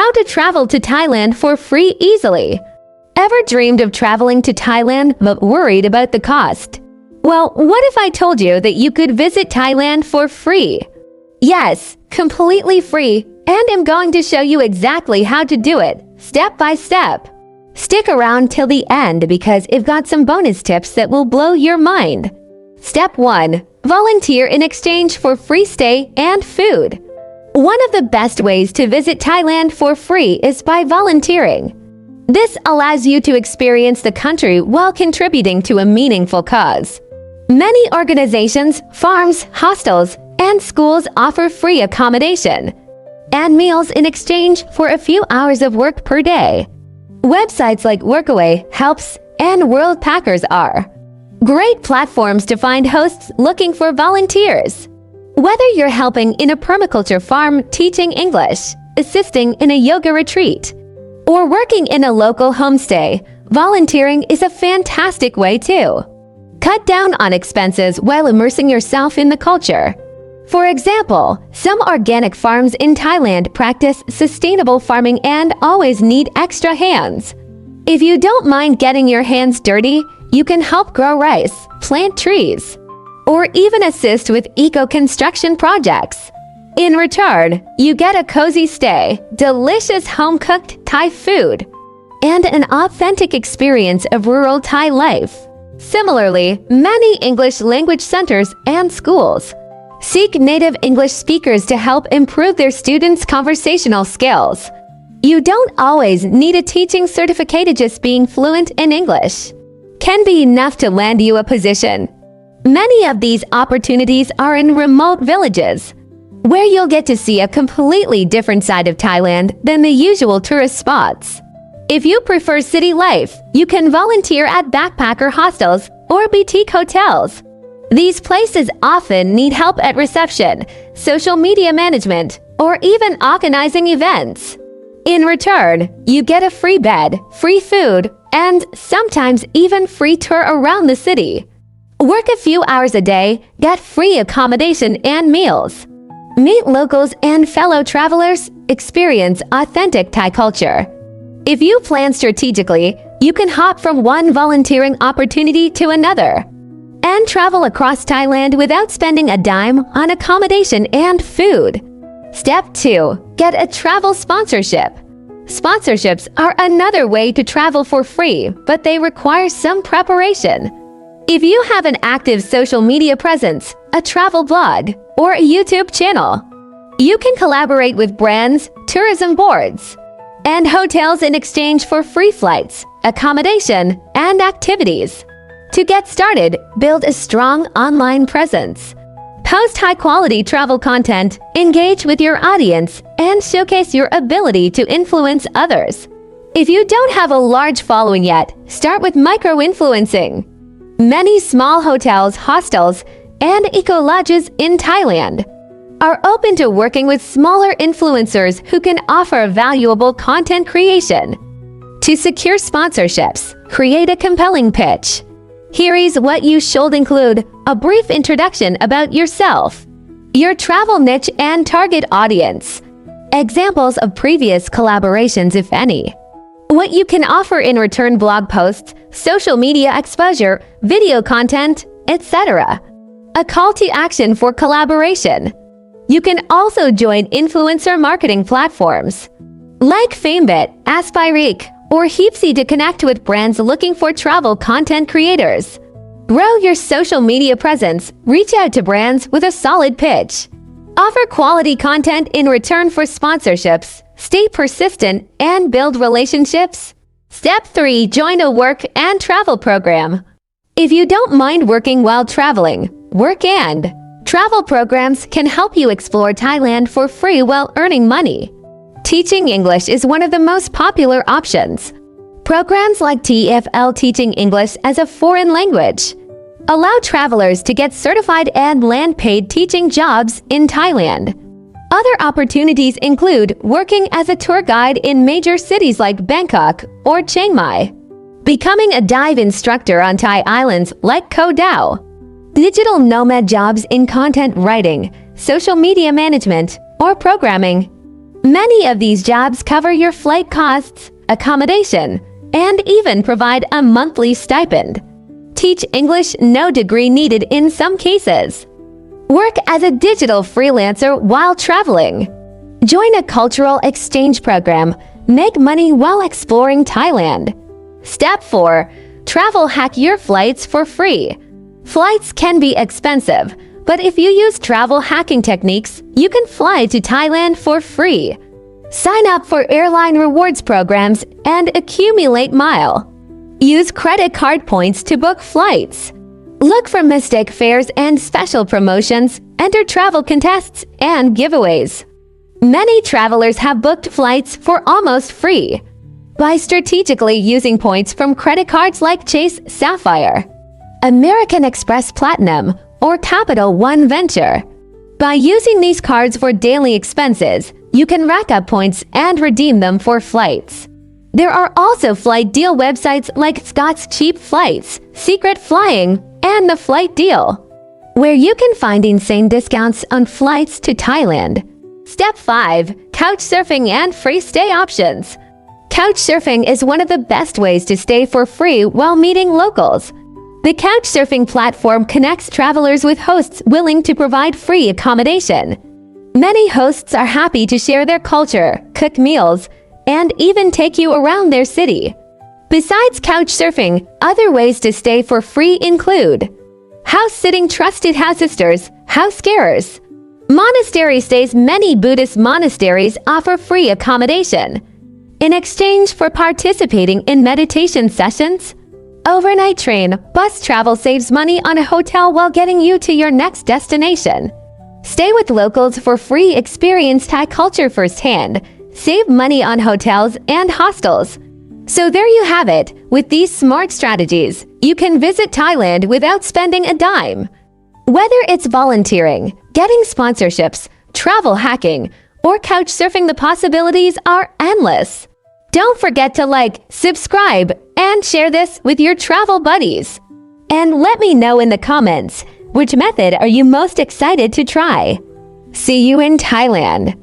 How to travel to Thailand for free easily. Ever dreamed of traveling to Thailand but worried about the cost? Well, what if I told you that you could visit Thailand for free? Yes, completely free, and I'm going to show you exactly how to do it, step by step. Stick around till the end because I've got some bonus tips that will blow your mind. Step 1. Volunteer in exchange for free stay and food. One of the best ways to visit Thailand for free is by volunteering. This allows you to experience the country while contributing to a meaningful cause. Many organizations, farms, hostels, and schools offer free accommodation and meals in exchange for a few hours of work per day. Websites like Workaway, Helps, and World Packers are great platforms to find hosts looking for volunteers. Whether you're helping in a permaculture farm teaching English, assisting in a yoga retreat, or working in a local homestay, volunteering is a fantastic way too. Cut down on expenses while immersing yourself in the culture. For example, some organic farms in Thailand practice sustainable farming and always need extra hands. If you don't mind getting your hands dirty, you can help grow rice, plant trees, or even assist with eco-construction projects. In return, you get a cozy stay, delicious home-cooked Thai food, and an authentic experience of rural Thai life. Similarly, many English language centers and schools seek native English speakers to help improve their students' conversational skills. You don't always need a teaching certificate. Just being fluent in English can be enough to land you a position. Many of these opportunities are in remote villages, where you'll get to see a completely different side of Thailand than the usual tourist spots. If you prefer city life, you can volunteer at backpacker hostels or boutique hotels. These places often need help at reception, social media management, or even organizing events. In return, you get a free bed, free food, and sometimes even free tour around the city. Work a few hours a day, get free accommodation and meals. Meet locals and fellow travelers, experience authentic Thai culture. If you plan strategically, you can hop from one volunteering opportunity to another and travel across Thailand without spending a dime on accommodation and food. Step 2. Get a travel sponsorship. Sponsorships are another way to travel for free, but they require some preparation. If you have an active social media presence, a travel blog, or a YouTube channel, you can collaborate with brands, tourism boards, and hotels in exchange for free flights, accommodation, and activities. To get started, build a strong online presence. Post high-quality travel content, engage with your audience, and showcase your ability to influence others. If you don't have a large following yet, start with micro-influencing. Many small hotels, hostels, and eco-lodges in Thailand are open to working with smaller influencers who can offer valuable content creation. To secure sponsorships, create a compelling pitch. Here is what you should include: a brief introduction about yourself, your travel niche and target audience, examples of previous collaborations if any, what you can offer in return, blog posts, social media exposure, video content, etc. A call to action for collaboration. You can also join influencer marketing platforms like Famebit, Aspirik, or Heapsy to connect with brands looking for travel content creators. Grow your social media presence, reach out to brands with a solid pitch. Offer quality content in return for sponsorships. Stay persistent and build relationships. Step 3. Join a work and travel program. If you don't mind working while traveling, work and travel programs can help you explore Thailand for free while earning money. Teaching English is one of the most popular options. Programs like TEFL, Teaching English as a Foreign Language, allow travelers to get certified and land paid teaching jobs in Thailand. Other opportunities include working as a tour guide in major cities like Bangkok or Chiang Mai, becoming a dive instructor on Thai islands like Koh Tao, digital nomad jobs in content writing, social media management, or programming. Many of these jobs cover your flight costs, accommodation, and even provide a monthly stipend. Teach English, no degree needed in some cases. Work as a digital freelancer while traveling. Join a cultural exchange program. Make money while exploring Thailand. Step 4. Travel hack your flights for free. Flights can be expensive, but if you use travel hacking techniques, you can fly to Thailand for free. Sign up for airline rewards programs and accumulate miles. Use credit card points to book flights. Look for mistake fares and special promotions. Enter travel contests and giveaways. Many travelers have booked flights for almost free by strategically using points from credit cards like Chase Sapphire, American Express Platinum, or Capital One Venture. By using these cards for daily expenses, you can rack up points and redeem them for flights. There are also flight deal websites like Scott's Cheap Flights, Secret Flying, and The Flight Deal, where you can find insane discounts on flights to Thailand. Step 5. Couchsurfing and free stay options. Couchsurfing is one of the best ways to stay for free while meeting locals. The Couchsurfing platform connects travelers with hosts willing to provide free accommodation. Many hosts are happy to share their culture, cook meals, and even take you around their city. Besides Couchsurfing, other ways to stay for free include house-sitting. Trusted house sisters, house carers. Monastery stays. Many Buddhist monasteries offer free accommodation in exchange for participating in meditation sessions. Overnight train, bus travel saves money on a hotel while getting you to your next destination. Stay with locals for free. Experience Thai culture firsthand. Save money on hotels and hostels. So there you have it. With these smart strategies, you can visit Thailand without spending a dime. Whether it's volunteering, getting sponsorships, travel hacking, or couch surfing, the possibilities are endless. Don't forget to like, subscribe, and share this with your travel buddies. And let me know in the comments, which method are you most excited to try? See you in Thailand.